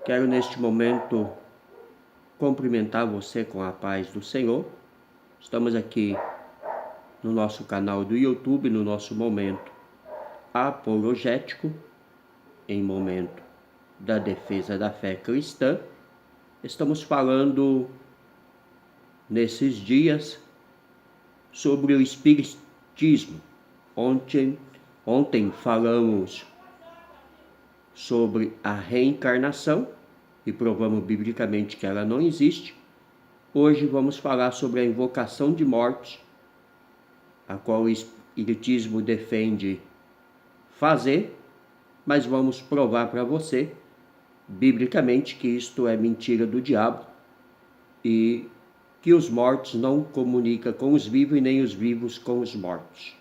Quero neste momento cumprimentar você com a paz do Senhor. Estamos aqui no nosso canal do YouTube, no nosso momento apologético, em momento da defesa da fé cristã. Estamos falando nesses dias sobre o espiritismo. Ontem falamos sobre a reencarnação e provamos biblicamente que ela não existe. Hoje vamos falar sobre a invocação de morte, a qual o espiritismo defende fazer, mas vamos provar para você biblicamente que isto é mentira do diabo e que os mortos não comunicam com os vivos e nem os vivos com os mortos.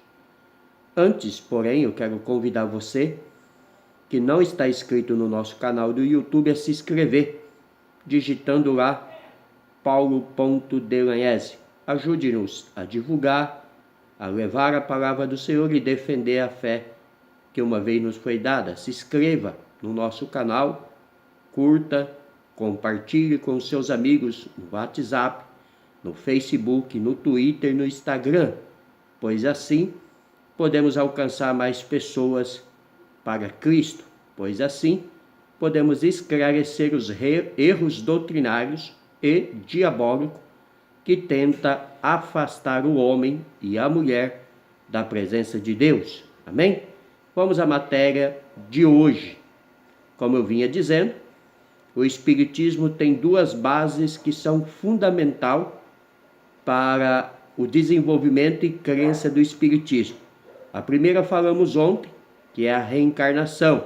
Antes, porém, eu quero convidar você que não está inscrito no nosso canal do YouTube a se inscrever, digitando lá Paulo.Delagnese. Ajude-nos a divulgar, a levar a palavra do Senhor e defender a fé que uma vez nos foi dada. Se inscreva no nosso canal, curta, compartilhe com seus amigos no WhatsApp, no Facebook, no Twitter, no Instagram, pois assim podemos alcançar mais pessoas para Cristo, pois assim podemos esclarecer os erros doutrinários e diabólicos que tenta afastar o homem e a mulher da presença de Deus. Amém? Vamos à matéria de hoje. Como eu vinha dizendo, o Espiritismo tem duas bases que são fundamentais para o desenvolvimento e crença do Espiritismo. A primeira falamos ontem, que é a reencarnação,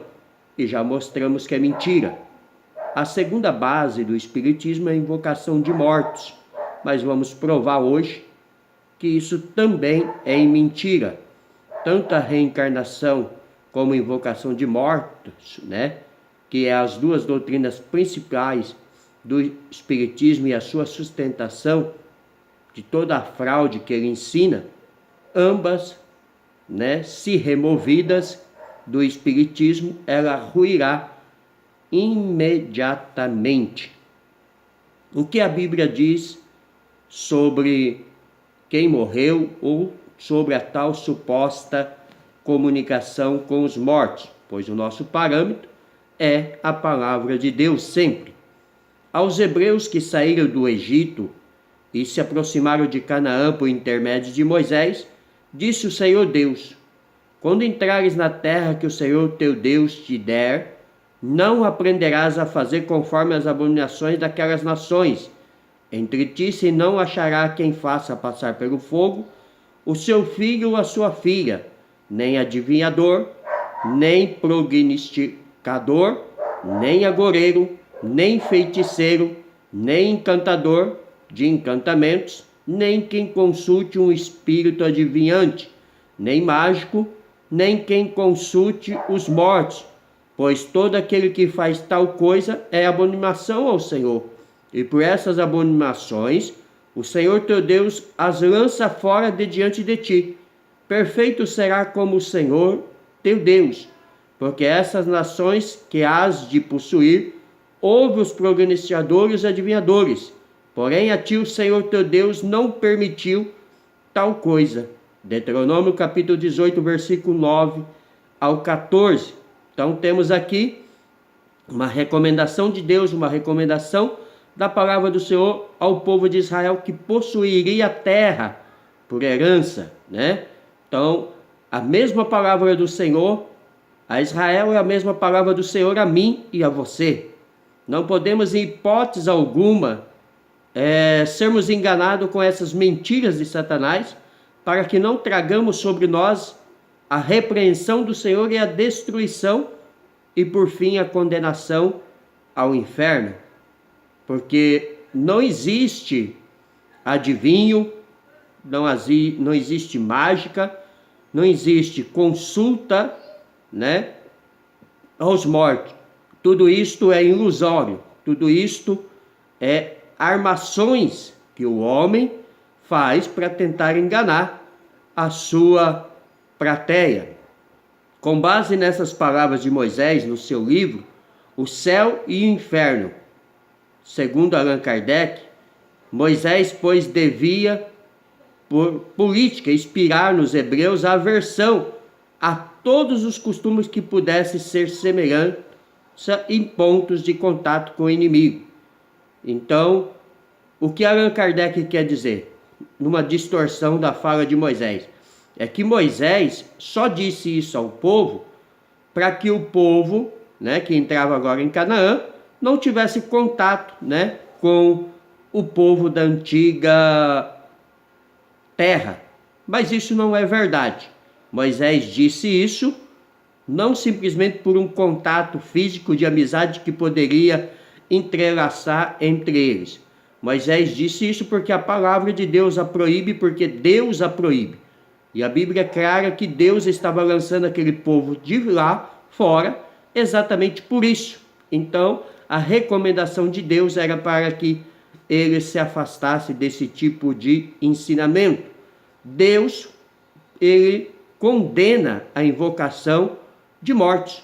e já mostramos que é mentira. A segunda base do Espiritismo é a invocação de mortos, mas vamos provar hoje que isso também é mentira. Tanto a reencarnação como a invocação de mortos, que é as duas doutrinas principais do Espiritismo e a sua sustentação de toda a fraude que ele ensina, ambas, se removidas do Espiritismo, ela ruirá imediatamente. O que a Bíblia diz sobre quem morreu ou sobre a tal suposta comunicação com os mortos? Pois o nosso parâmetro é a palavra de Deus sempre. Aos hebreus que saíram do Egito e se aproximaram de Canaã por intermédio de Moisés, disse o Senhor Deus: quando entrares na terra que o Senhor teu Deus te der, não aprenderás a fazer conforme as abominações daquelas nações. Entre ti se não achará quem faça passar pelo fogo o seu filho ou a sua filha, nem adivinhador, nem prognosticador, nem agoreiro, nem feiticeiro, nem encantador de encantamentos, nem quem consulte um espírito adivinhante, nem mágico, nem quem consulte os mortos, pois todo aquele que faz tal coisa é abominação ao Senhor. E por essas abominações, o Senhor teu Deus as lança fora de diante de ti. Perfeito será como o Senhor teu Deus, porque essas nações que has de possuir, ouve os prognosticadores e adivinhadores, porém a ti o Senhor teu Deus não permitiu tal coisa. Deuteronômio capítulo 18, versículo 9 ao 14. Então temos aqui uma recomendação de Deus, uma recomendação da palavra do Senhor ao povo de Israel que possuiria a terra por herança, Então, a mesma palavra do Senhor a Israel é a mesma palavra do Senhor a mim e a você. Não podemos, em hipótese alguma, sermos enganados com essas mentiras de Satanás, para que não tragamos sobre nós a repreensão do Senhor e a destruição e, por fim, a condenação ao inferno. Porque não existe adivinho, não existe mágica, não existe consulta, aos mortos. Tudo isto é ilusório, tudo isto é armações que o homem faz para tentar enganar a sua plateia. Com base nessas palavras de Moisés no seu livro, o céu e o inferno. Segundo Allan Kardec, Moisés, pois, devia, por política, inspirar nos hebreus a aversão a todos os costumes que pudessem ser semelhança em pontos de contato com o inimigo. Então, o que Allan Kardec quer dizer, numa distorção da fala de Moisés, é que Moisés só disse isso ao povo para que o povo, que entrava agora em Canaã, não tivesse contato, com o povo da antiga terra. Mas isso não é verdade. Moisés disse isso não simplesmente por um contato físico de amizade que poderia entrelaçar entre eles. Moisés disse isso porque a palavra de Deus a proíbe, porque Deus a proíbe. E a Bíblia é clara que Deus estava lançando aquele povo de lá fora exatamente por isso. Então, a recomendação de Deus era para que ele se afastasse desse tipo de ensinamento. Deus, ele condena a invocação de morte,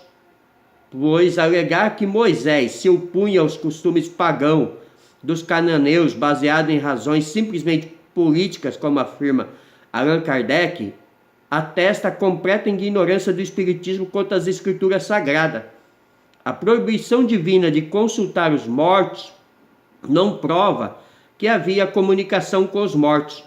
pois alegar que Moisés se opunha aos costumes pagãos dos cananeus baseado em razões simplesmente políticas, como afirma Allan Kardec, atesta a completa ignorância do Espiritismo quanto às Escrituras Sagradas. A proibição divina de consultar os mortos não prova que havia comunicação com os mortos.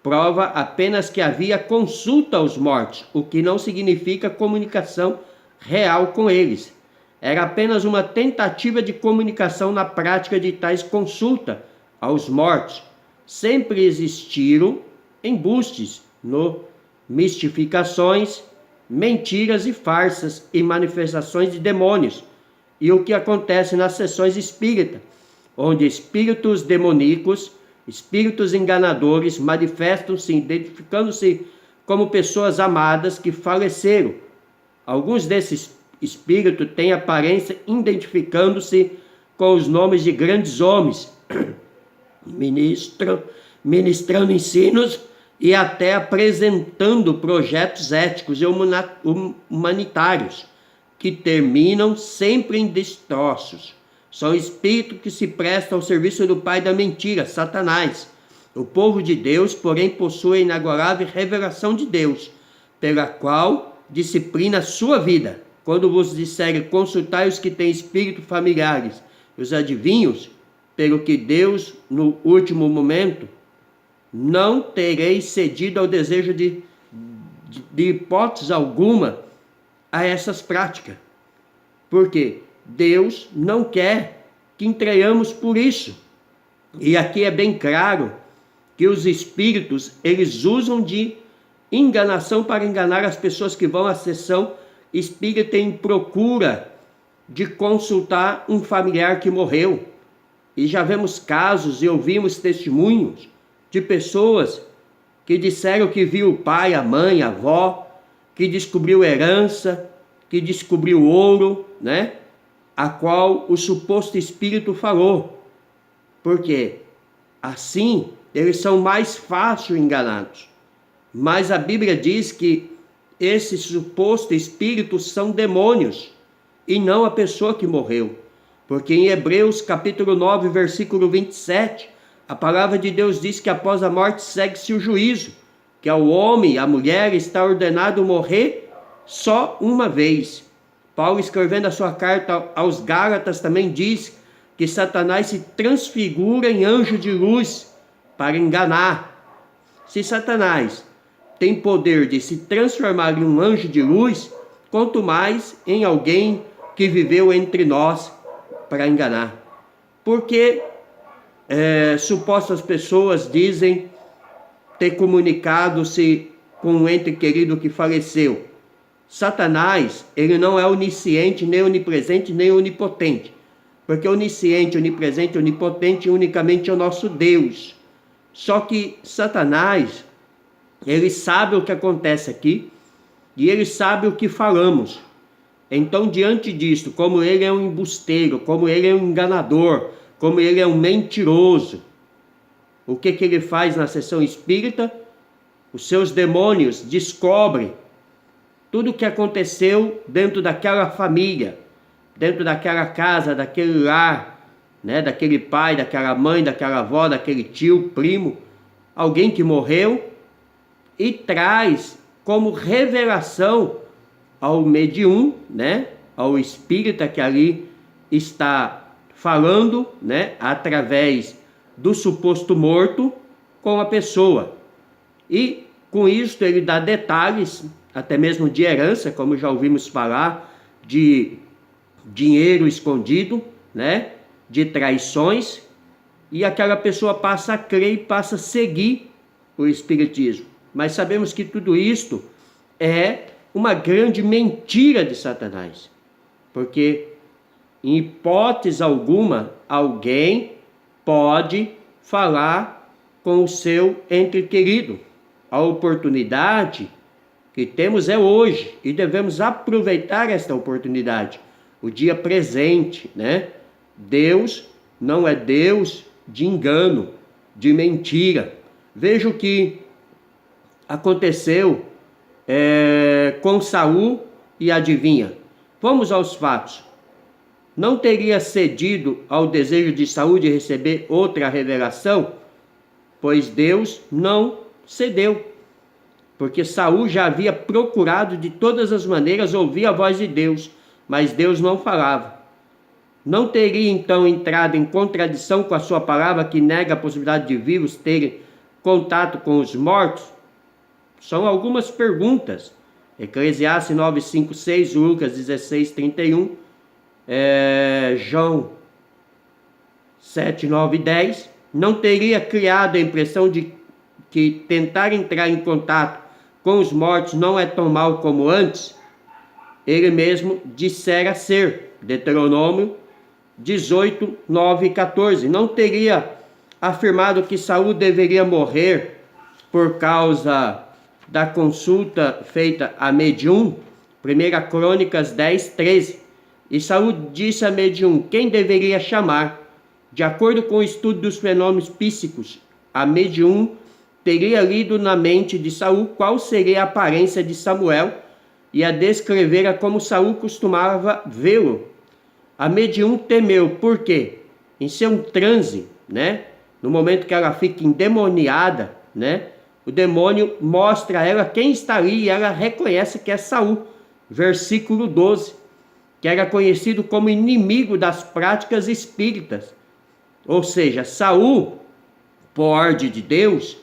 Prova apenas que havia consulta aos mortos, o que não significa comunicação real com eles. Era apenas uma tentativa de comunicação na prática de tais consulta aos mortos. Sempre existiram embustes, mistificações, mentiras e farsas e manifestações de demônios. E o que acontece nas sessões espíritas, onde espíritos demoníacos, espíritos enganadores manifestam-se identificando-se como pessoas amadas que faleceram. Alguns desses espíritos têm aparência identificando-se com os nomes de grandes homens, ministrando ensinos e até apresentando projetos éticos e humanitários, que terminam sempre em destroços. São espíritos que se prestam ao serviço do pai da mentira, Satanás. O povo de Deus, porém, possui a inagorável revelação de Deus, pela qual disciplina a sua vida. Quando vos disserem consultai os que têm espíritos familiares, os adivinhos, pelo que Deus, no último momento, não tereis cedido ao desejo de hipótese alguma a essas práticas. Porque Deus não quer que entreiamos por isso. E aqui é bem claro que os espíritos, eles usam de enganação para enganar as pessoas que vão à sessão espírita em procura de consultar um familiar que morreu. E já vemos casos e ouvimos testemunhos de pessoas que disseram que viu o pai, a mãe, a avó, que descobriu herança, que descobriu ouro, a qual o suposto espírito falou. Porque assim eles são mais fácil enganados. Mas a Bíblia diz que esses supostos espíritos são demônios e não a pessoa que morreu. Porque em Hebreus capítulo 9, versículo 27, a palavra de Deus diz que após a morte segue-se o juízo, que ao homem e à mulher está ordenado morrer só uma vez. Paulo, escrevendo a sua carta aos Gálatas, também diz que Satanás se transfigura em anjo de luz para enganar. Se Satanás tem poder de se transformar em um anjo de luz, quanto mais em alguém que viveu entre nós para enganar. Porque supostas pessoas dizem ter comunicado-se com um ente querido que faleceu. Satanás, ele não é onisciente, nem onipresente, nem onipotente. Porque onisciente, onipresente, onipotente unicamente é o nosso Deus. Só que Satanás, ele sabe o que acontece aqui e ele sabe o que falamos. Então, diante disto, como ele é um embusteiro, como ele é um enganador, como ele é um mentiroso, o que ele faz na sessão espírita? Os seus demônios descobrem tudo o que aconteceu dentro daquela família. dentro daquela casa, daquele lar, né? Daquele pai, daquela mãe, daquela avó, daquele tio, primo, alguém que morreu, e traz como revelação ao medium, né? Ao espírita que ali está falando, né? Através do suposto morto com a pessoa. E com isso ele dá detalhes, até mesmo de herança, como já ouvimos falar, de dinheiro escondido, né? De traições, e aquela pessoa passa a crer e passa a seguir o espiritismo. Mas sabemos que tudo isto é uma grande mentira de Satanás, porque em hipótese alguma alguém pode falar com o seu ente querido. A oportunidade que temos é hoje e devemos aproveitar esta oportunidade, o dia presente, né? Deus não é Deus de engano, de mentira. Veja o que aconteceu com Saul e adivinha. Vamos aos fatos. Não teria cedido ao desejo de Saul de receber outra revelação, pois Deus não cedeu, porque Saul já havia procurado de todas as maneiras ouvir a voz de Deus, mas Deus não falava. Não teria então entrado em contradição com a sua palavra que nega a possibilidade de vivos terem contato com os mortos? São algumas perguntas. Eclesiastes 9, 5, 6, Lucas 16, 31, João 7, 9 e 10. Não teria criado a impressão de que tentar entrar em contato com os mortos não é tão mal como antes? Ele mesmo dissera ser. Deuteronômio 18, 9 e 14. Não teria afirmado que Saul deveria morrer por causa da consulta feita a medium? 1 Crônicas 10, 13. E Saul disse a medium quem deveria chamar. De acordo com o estudo dos fenômenos psíquicos, a medium teria lido na mente de Saul qual seria a aparência de Samuel e a descrevera como Saul costumava vê-lo. A medium temeu, por quê? Em seu transe, né? No momento que ela fica endemoniada, né? O demônio mostra a ela quem está ali e ela reconhece que é Saul. Versículo 12, que era conhecido como inimigo das práticas espíritas. Ou seja, Saul, por ordem de Deus,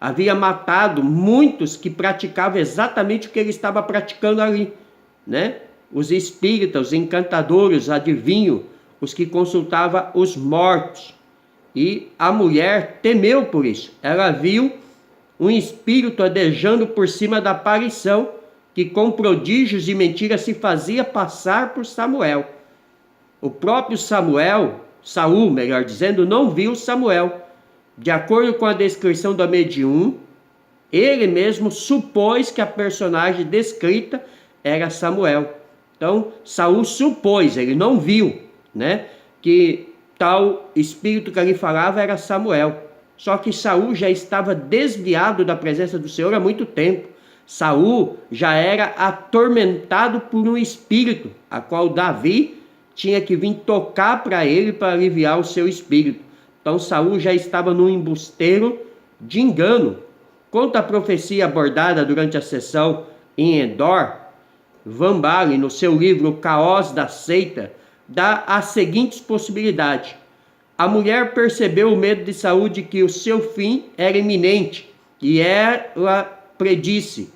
havia matado muitos que praticavam exatamente o que ele estava praticando ali, né? Os espíritas, os encantadores, os adivinhos, os que consultavam os mortos. E a mulher temeu por isso. Ela viu um espírito adejando por cima da aparição, que com prodígios e mentiras se fazia passar por Samuel. O próprio Saul, melhor dizendo, não viu Samuel. De acordo com a descrição da medium, ele mesmo supôs que a personagem descrita era Samuel. Então, Saul supôs, ele não viu, né, que tal espírito que ali falava era Samuel. Só que Saul já estava desviado da presença do Senhor há muito tempo. Saul já era atormentado por um espírito, a qual Davi tinha que vir tocar para ele para aliviar o seu espírito. Então Saul já estava num embusteiro de engano. Quanto à profecia abordada durante a sessão em Endor, Van Balen, no seu livro O Caos da Seita, dá as seguintes possibilidades. A mulher percebeu o medo de Saul de que o seu fim era iminente, e ela predisse.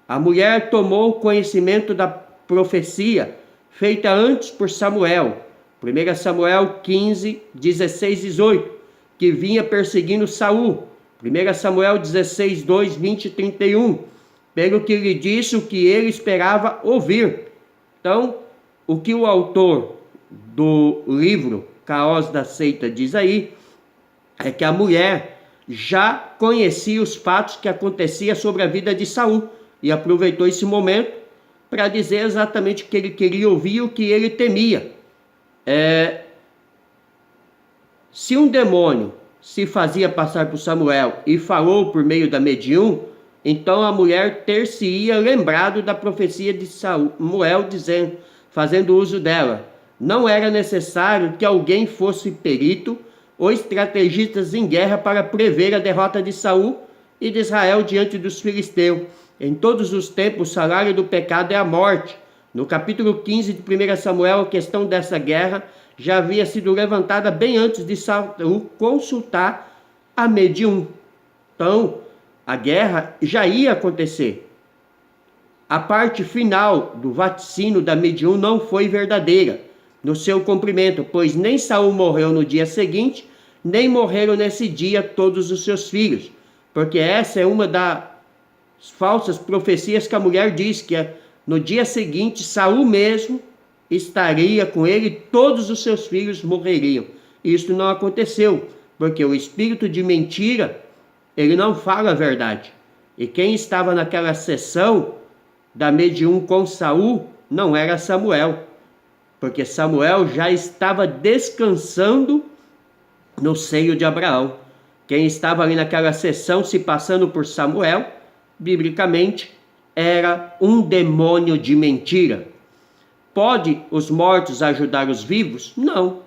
A mulher tomou conhecimento da profecia feita antes por Samuel, 1 Samuel 15, 16, 18, que vinha perseguindo Saul, 1 Samuel 16, 2, 20 e 31, pelo que lhe disse o que ele esperava ouvir. Então, o que o autor do livro Caos da Seita diz aí, é que a mulher já conhecia os fatos que aconteciam sobre a vida de Saul, e aproveitou esse momento para dizer exatamente o que ele queria ouvir e o que ele temia. Se um demônio se fazia passar por Samuel e falou por meio da medium, então a mulher ter-se-ia lembrado da profecia de Samuel, dizendo, fazendo uso dela. não era necessário que alguém fosse perito ou estrategista em guerra para prever a derrota de Saul e de Israel diante dos filisteus. Em todos os tempos, o salário do pecado é a morte. No capítulo 15 de 1 Samuel, a questão dessa guerra já havia sido levantada bem antes de Saul consultar a Medium. Então, a guerra já ia acontecer. A parte final do vaticínio da Medium não foi verdadeira no seu cumprimento, pois nem Saul morreu no dia seguinte, nem morreram nesse dia todos os seus filhos, porque essa é uma das falsas profecias que a mulher diz, que no dia seguinte Saul mesmo estaria com ele e todos os seus filhos morreriam. Isso não aconteceu, porque o espírito de mentira, ele não fala a verdade. E quem estava naquela sessão da Medium com Saul não era Samuel, porque Samuel já estava descansando no seio de Abraão. Quem estava ali naquela sessão se passando por Samuel, biblicamente, era um demônio de mentira. Pode os mortos ajudar os vivos? Não.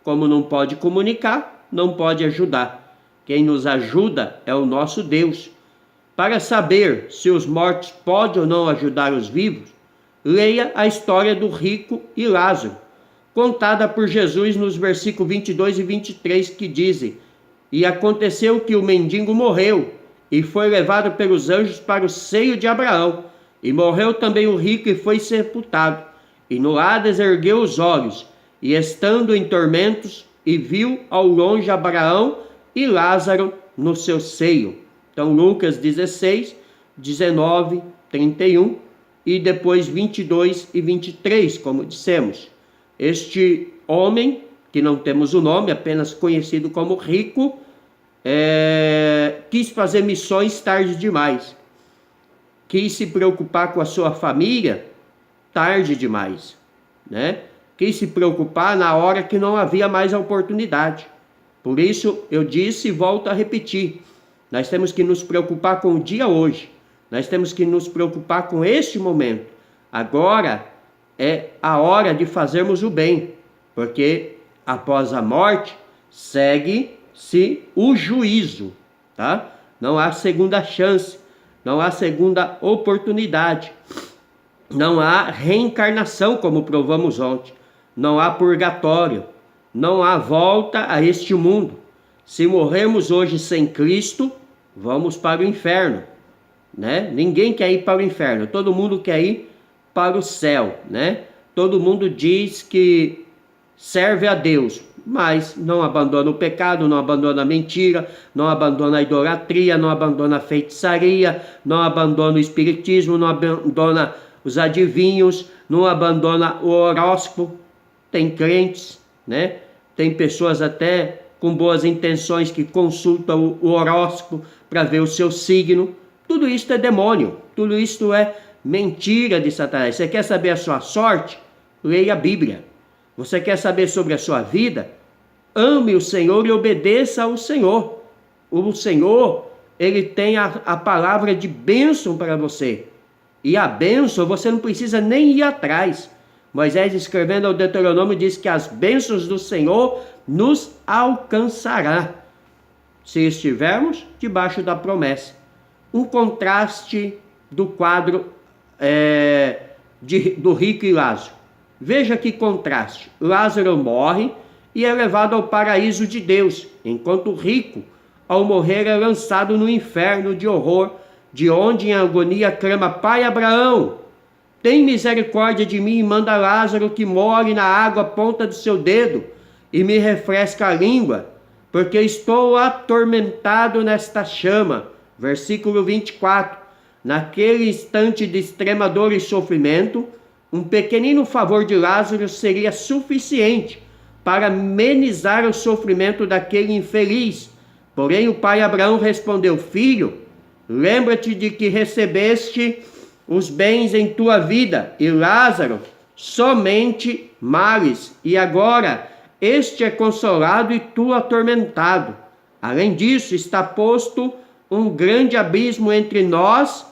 Como não pode comunicar, não pode ajudar. Quem nos ajuda é o nosso Deus. Para saber se os mortos podem ou não ajudar os vivos, leia a história do rico e Lázaro, contada por Jesus nos versículos 22 e 23, que dizem: E aconteceu que o mendigo morreu, e foi levado pelos anjos para o seio de Abraão. E morreu também o rico e foi sepultado. E no Hades ergueu os olhos, e estando em tormentos, e viu ao longe Abraão e Lázaro no seu seio. Então, Lucas 16, 19, 31 e depois 22 e 23, como dissemos. Este homem, que não temos o nome, apenas conhecido como rico, quis fazer missões tarde demais. Quis se preocupar com a sua família tarde demais, né? Quis se preocupar na hora que não havia mais a oportunidade. Por isso, eu disse e volto a repetir, nós temos que nos preocupar com o dia hoje. Nós temos que nos preocupar com este momento. Agora é a hora de fazermos o bem, porque após a morte segue-se o juízo, tá? Não há segunda chance, não há segunda oportunidade, não há reencarnação, como provamos ontem, não há purgatório, não há volta a este mundo. Se morrermos hoje sem Cristo, vamos para o inferno, né? Ninguém quer ir para o inferno, todo mundo quer ir para o céu, né? Todo mundo diz que serve a Deus, mas não abandona o pecado, não abandona a mentira, não abandona a idolatria, não abandona a feitiçaria, não abandona o espiritismo, não abandona os adivinhos, não abandona o horóscopo. Tem crentes, né? Tem pessoas até com boas intenções que consultam o horóscopo para ver o seu signo. Tudo isso é demônio, tudo isso é mentira de Satanás. Você quer saber a sua sorte? Leia a Bíblia. Você quer saber sobre a sua vida? Ame o Senhor e obedeça ao Senhor. O Senhor, ele tem a palavra de bênção para você. E a bênção você não precisa nem ir atrás. Moisés, escrevendo ao Deuteronômio, diz que as bênçãos do Senhor nos alcançará, se estivermos debaixo da promessa. Um contraste do quadro do rico e Lázaro. Veja que contraste. Lázaro morre e é levado ao paraíso de Deus, enquanto o rico, ao morrer, é lançado no inferno de horror, de onde em agonia clama: Pai Abraão, tem misericórdia de mim e manda Lázaro que molhe na água a ponta do seu dedo e me refresca a língua, porque estou atormentado nesta chama. Versículo 24. Naquele instante de extrema dor e sofrimento, um pequenino favor de Lázaro seria suficiente para amenizar o sofrimento daquele infeliz. Porém, o pai Abraão respondeu: Filho, lembra-te de que recebeste os bens em tua vida, e Lázaro somente males, e agora este é consolado e tu atormentado. Além disso, está posto um grande abismo entre nós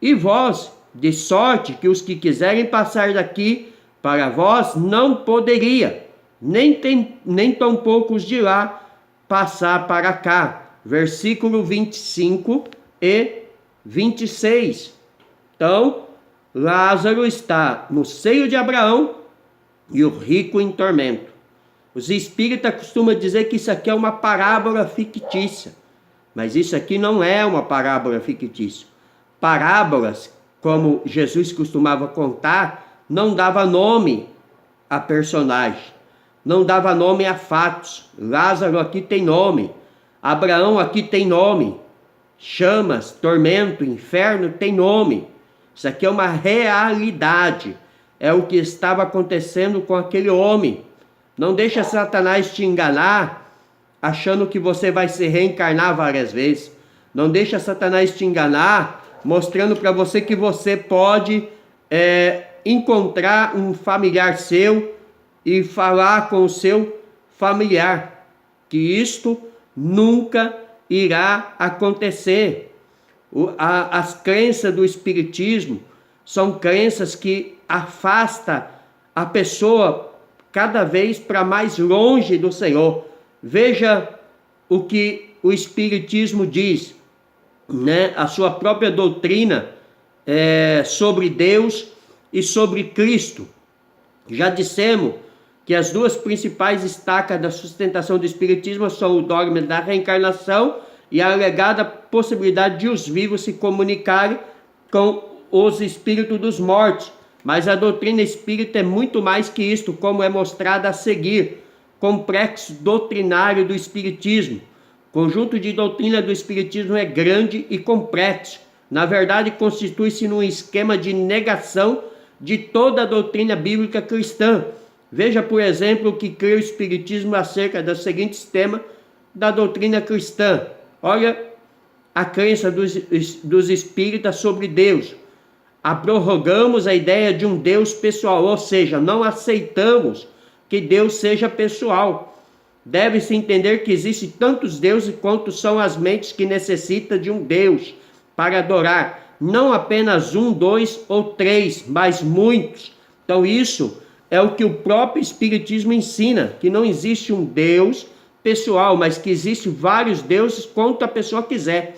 e vós, de sorte que os que quiserem passar daqui para vós não poderia, nem tampouco os de lá passar para cá. Versículo 25 e 26. Então, Lázaro está no seio de Abraão e o rico em tormento. Os espíritas costumam dizer que isso aqui é uma parábola fictícia, mas isso aqui não é uma parábola fictícia. Parábolas, como Jesus costumava contar, não dava nome a personagem, não dava nome a fatos. Lázaro aqui tem nome, Abraão aqui tem nome, chamas, tormento, inferno tem nome. Isso aqui é uma realidade, é o que estava acontecendo com aquele homem. Não deixa Satanás te enganar, achando que você vai se reencarnar várias vezes. Não deixa Satanás te enganar, mostrando para você que você pode encontrar um familiar seu e falar com o seu familiar. Que isto nunca irá acontecer. As crenças do espiritismo são crenças que afastam a pessoa cada vez para mais longe do Senhor. Veja o que o espiritismo diz, né? A sua própria doutrina sobre Deus e sobre Cristo. Já dissemos que as duas principais estacas da sustentação do espiritismo são o dogma da reencarnação e a alegada possibilidade de os vivos se comunicarem com os espíritos dos mortos. Mas a doutrina espírita é muito mais que isto, como é mostrado a seguir. Complexo doutrinário do espiritismo. O conjunto de doutrina do espiritismo é grande e complexo. Na verdade, constitui-se num esquema de negação de toda a doutrina bíblica cristã. Veja, por exemplo, o que crê o espiritismo acerca do seguinte sistema da doutrina cristã. Olha a crença dos espíritas sobre Deus. Abrogamos a ideia de um Deus pessoal, ou seja, não aceitamos que Deus seja pessoal. Deve-se entender que existem tantos deuses quanto são as mentes que necessitam de um Deus para adorar. Não apenas um, dois ou três, mas muitos. Então isso é o que o próprio espiritismo ensina, que não existe um Deus pessoal, mas que existem vários deuses quanto a pessoa quiser.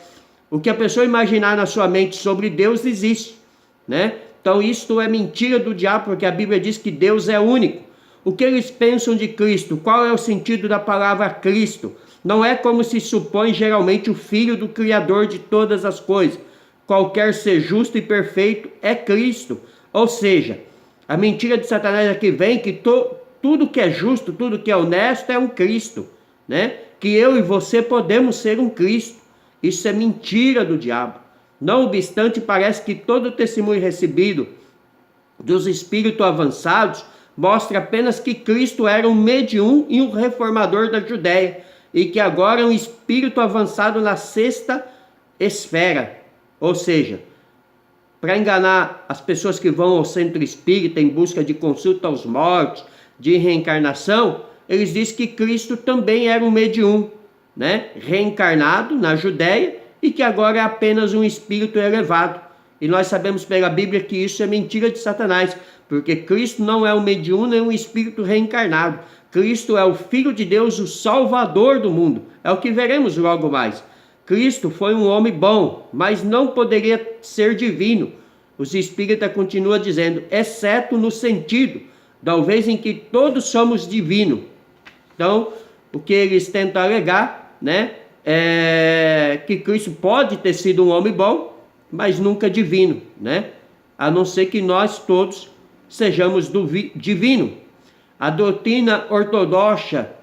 O que a pessoa imaginar na sua mente sobre Deus existe, né? Então isto é mentira do diabo, porque a Bíblia diz que Deus é único. O que eles pensam de Cristo? Qual é o sentido da palavra Cristo? Não é como se supõe geralmente o Filho do Criador de todas as coisas. Qualquer ser justo e perfeito é Cristo. Ou seja, a mentira de Satanás aqui vem que tudo que é justo, tudo que é honesto é um Cristo, né? Que eu e você podemos ser um Cristo. Isso é mentira do diabo. Não obstante, parece que todo o testemunho recebido dos espíritos avançados mostra apenas que Cristo era um medium e um reformador da Judéia, e que agora é um espírito avançado na sexta esfera. Ou seja, para enganar as pessoas que vão ao centro espírita em busca de consulta aos mortos, de reencarnação, eles dizem que Cristo também era um medium, né? Reencarnado na Judéia, e que agora é apenas um espírito elevado. E nós sabemos pela Bíblia que isso é mentira de Satanás, porque Cristo não é um medium nem um espírito reencarnado. Cristo é o Filho de Deus, o Salvador do mundo. É o que veremos logo mais. Cristo foi um homem bom, mas não poderia ser divino. Os espíritas continuam dizendo, exceto no sentido, talvez em que todos somos divinos. Então, o que eles tentam alegar, né, é que Cristo pode ter sido um homem bom, mas nunca divino, né? A não ser que nós todos sejamos divino. A doutrina ortodoxa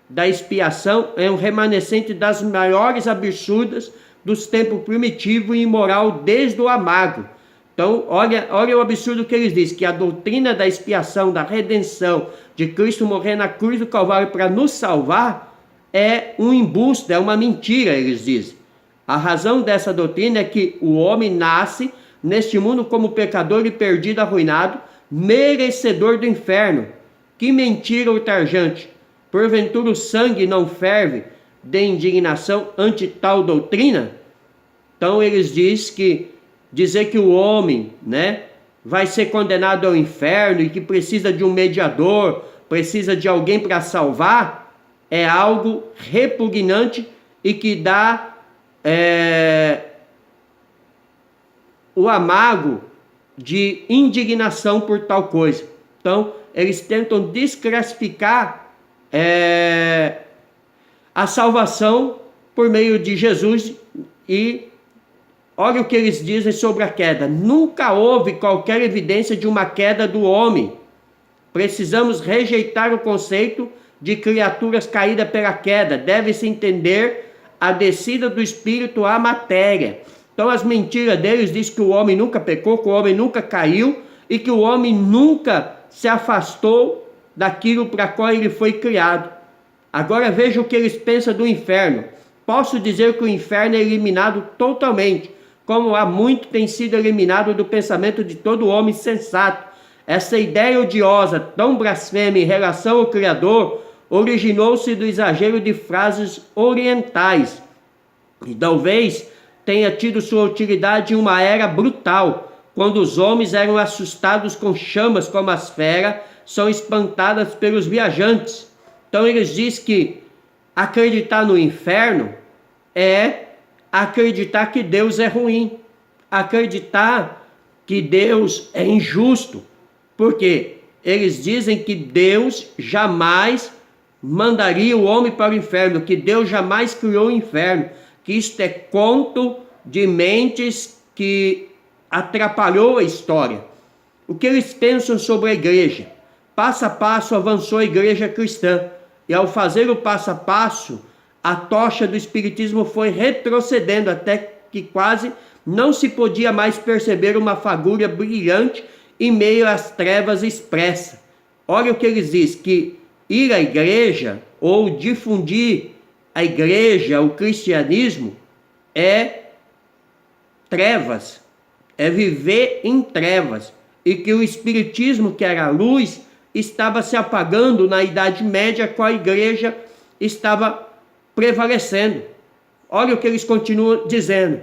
da expiação é um remanescente das maiores absurdas dos tempos primitivo e imoral desde o amago. Então, olha o absurdo que eles dizem, que a doutrina da expiação, da redenção, de Cristo morrer na cruz do Calvário para nos salvar, é um embuste, é uma mentira, eles dizem. A razão dessa doutrina é que o homem nasce neste mundo como pecador e perdido, arruinado, merecedor do inferno. Que mentira ultrajante! Porventura o sangue não ferve de indignação ante tal doutrina? Então eles dizem que dizer que o homem, né, vai ser condenado ao inferno e que precisa de um mediador, precisa de alguém para salvar, é algo repugnante e que dá o amargo de indignação por tal coisa. Então, eles tentam desclassificar a salvação por meio de Jesus e olha o que eles dizem sobre a queda. Nunca houve qualquer evidência de uma queda do homem. Precisamos rejeitar o conceito de criaturas caídas pela queda. Deve-se entender a descida do espírito à matéria. Então as mentiras deles dizem que o homem nunca pecou, que o homem nunca caiu e que o homem nunca se afastou daquilo para qual ele foi criado. Agora veja o que eles pensam do inferno. Posso dizer que o inferno é eliminado totalmente, como há muito tem sido eliminado do pensamento de todo homem sensato. Essa ideia odiosa, tão blasfema em relação ao Criador, originou-se do exagero de frases orientais. E talvez tenha tido sua utilidade em uma era brutal, quando os homens eram assustados com chamas como as feras são espantadas pelos viajantes. Então eles dizem que acreditar no inferno é acreditar que Deus é ruim, acreditar que Deus é injusto, porque eles dizem que Deus jamais mandaria o homem para o inferno, que Deus jamais criou o inferno, que isto é conto de mentes que atrapalhou a história. O que eles pensam sobre a igreja? Passo a passo avançou a igreja cristã, e ao fazer o passo a passo, a tocha do espiritismo foi retrocedendo até que quase não se podia mais perceber uma fagulha brilhante em meio às trevas expressas. Olha o que eles dizem, que ir à igreja ou difundir a igreja, o cristianismo, é trevas, é viver em trevas, e que o espiritismo, que era a luz, estava se apagando na Idade Média, com a igreja estava prevalecendo. Olha o que eles continuam dizendo.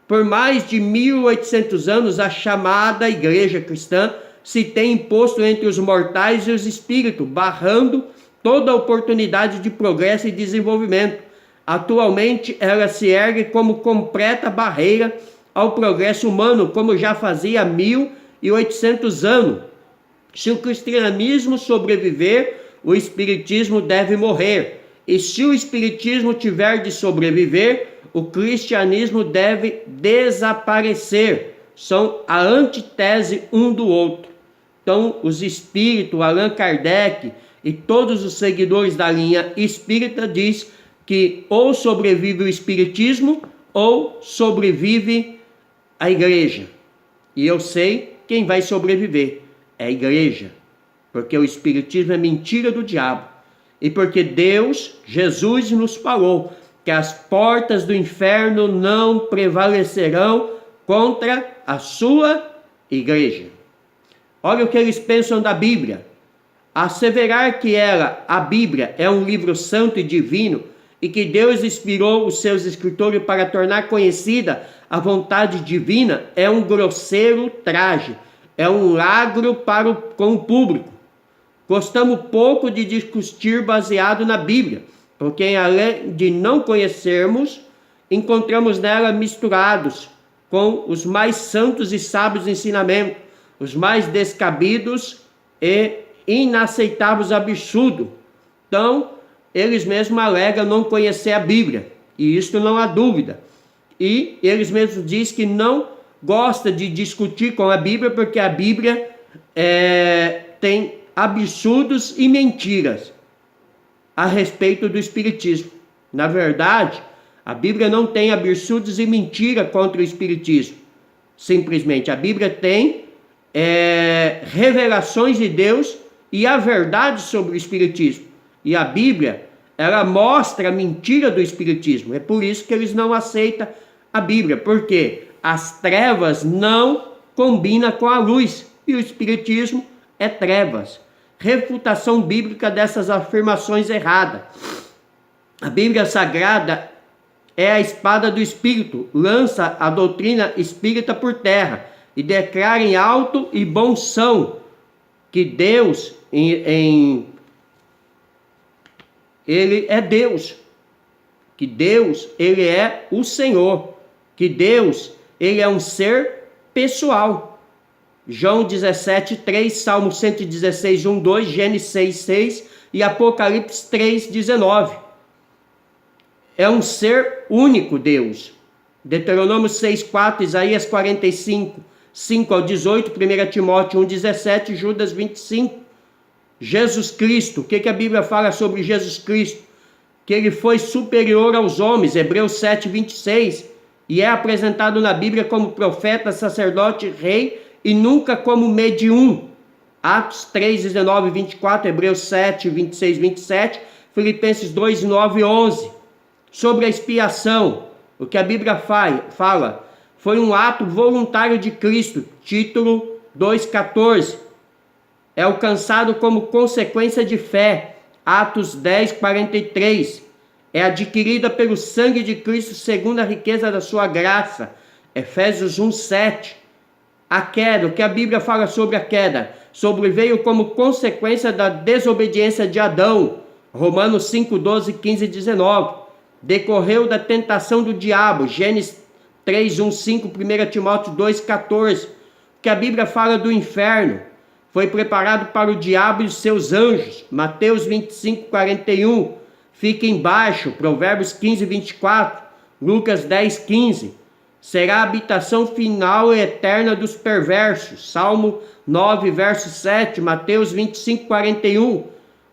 Por mais de 1800 anos, a chamada igreja cristã se tem imposto entre os mortais e os espíritos, barrando toda oportunidade de progresso e desenvolvimento. Atualmente, ela se ergue como completa barreira ao progresso humano, como já fazia há 1800 anos. Se o cristianismo sobreviver, o espiritismo deve morrer. E se o espiritismo tiver de sobreviver, o cristianismo deve desaparecer. São a antítese um do outro. Então, os espíritos, Allan Kardec e todos os seguidores da linha espírita diz que ou sobrevive o espiritismo ou sobrevive a igreja. E eu sei quem vai sobreviver. É a igreja, porque o espiritismo é mentira do diabo, e porque Deus, Jesus nos falou que as portas do inferno não prevalecerão contra a sua igreja. Olha o que eles pensam da Bíblia. Asseverar que a Bíblia, é um livro santo e divino, e que Deus inspirou os seus escritores para tornar conhecida a vontade divina, é um grosseiro traje. É um lagro com o público. Gostamos pouco de discutir baseado na Bíblia, porque além de não conhecermos, encontramos nela misturados com os mais santos e sábios ensinamentos, os mais descabidos e inaceitáveis absurdos. Então, eles mesmos alegam não conhecer a Bíblia, e isto não há dúvida. E eles mesmos dizem que não gosta de discutir com a Bíblia, porque a Bíblia tem absurdos e mentiras a respeito do espiritismo. Na verdade, a Bíblia não tem absurdos e mentiras contra o espiritismo. Simplesmente, a Bíblia tem revelações de Deus e a verdade sobre o espiritismo. E a Bíblia, ela mostra a mentira do espiritismo. É por isso que eles não aceitam a Bíblia, porque as trevas não combinam com a luz, e o espiritismo é trevas. Refutação bíblica dessas afirmações erradas. A Bíblia Sagrada é a espada do Espírito, lança a doutrina espírita por terra. e declara em alto e bom som que Deus, Ele é Deus, que Deus, Ele é o Senhor, que Deus, Ele é um ser pessoal. João 17:3, Salmo 116, 1, 2, Gênesis 6, 6 e Apocalipse 3, 19. É um ser único Deus. Deuteronômio 6, 4, Isaías 45, 5 ao 18, 1 Timóteo 1, 17, Judas 25. Jesus Cristo, o que a Bíblia fala sobre Jesus Cristo? Que ele foi superior aos homens, Hebreus 7, 26, e é apresentado na Bíblia como profeta, sacerdote, rei e nunca como medium. Atos 3, 19 e 24, Hebreus 7, 26 e 27, Filipenses 2, 9 e 11. Sobre a expiação, o que a Bíblia fala, foi um ato voluntário de Cristo, título 2,14. É alcançado como consequência de fé, Atos 10, 43. É adquirida pelo sangue de Cristo segundo a riqueza da sua graça, Efésios 1, 7. A queda, o que a Bíblia fala sobre a queda? Sobreveio como consequência da desobediência de Adão, Romanos 5, 12, 15 e 19. Decorreu da tentação do diabo, Gênesis 3, 1, 5, 1 Timóteo 2, 14. Que a Bíblia fala do inferno, foi preparado para o diabo e os seus anjos, Mateus 25, 41. Fica embaixo, Provérbios 15, 24, Lucas 10, 15. Será a habitação final e eterna dos perversos, Salmo 9, verso 7, Mateus 25, 41.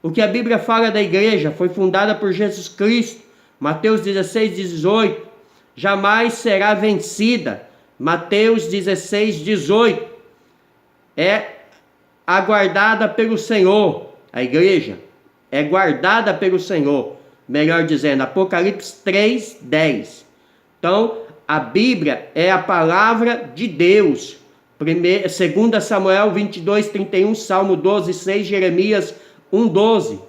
O que a Bíblia fala da igreja foi fundada por Jesus Cristo, Mateus 16, 18, jamais será vencida, Mateus 16, 18, é aguardada pelo Senhor, a igreja é guardada pelo Senhor, melhor dizendo, Apocalipse 3, 10. Então, a Bíblia é a palavra de Deus, 2 Samuel 22, 31, Salmo 12, 6, Jeremias 1, 12,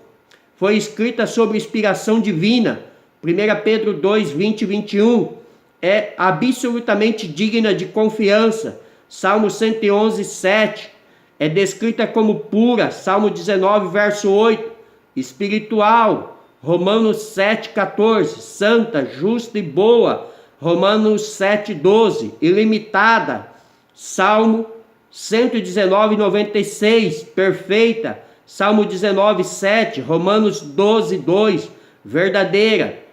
foi escrita sob inspiração divina, 1 Pedro 2, 20 e 21, é absolutamente digna de confiança, Salmo 111, 7, é descrita como pura, Salmo 19, verso 8, espiritual, Romanos 7, 14, santa, justa e boa, Romanos 7, 12, ilimitada, Salmo 119, 96, perfeita, Salmo 19, 7, Romanos 12, 2, verdadeira,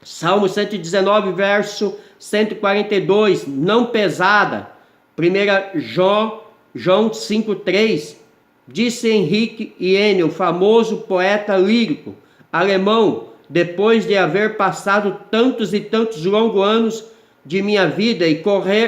Salmo 119, verso 142, não pesada. 1 João 5, 3. Disse Henrique Iene, o famoso poeta lírico alemão, depois de haver passado tantos e tantos longos anos de minha vida e correr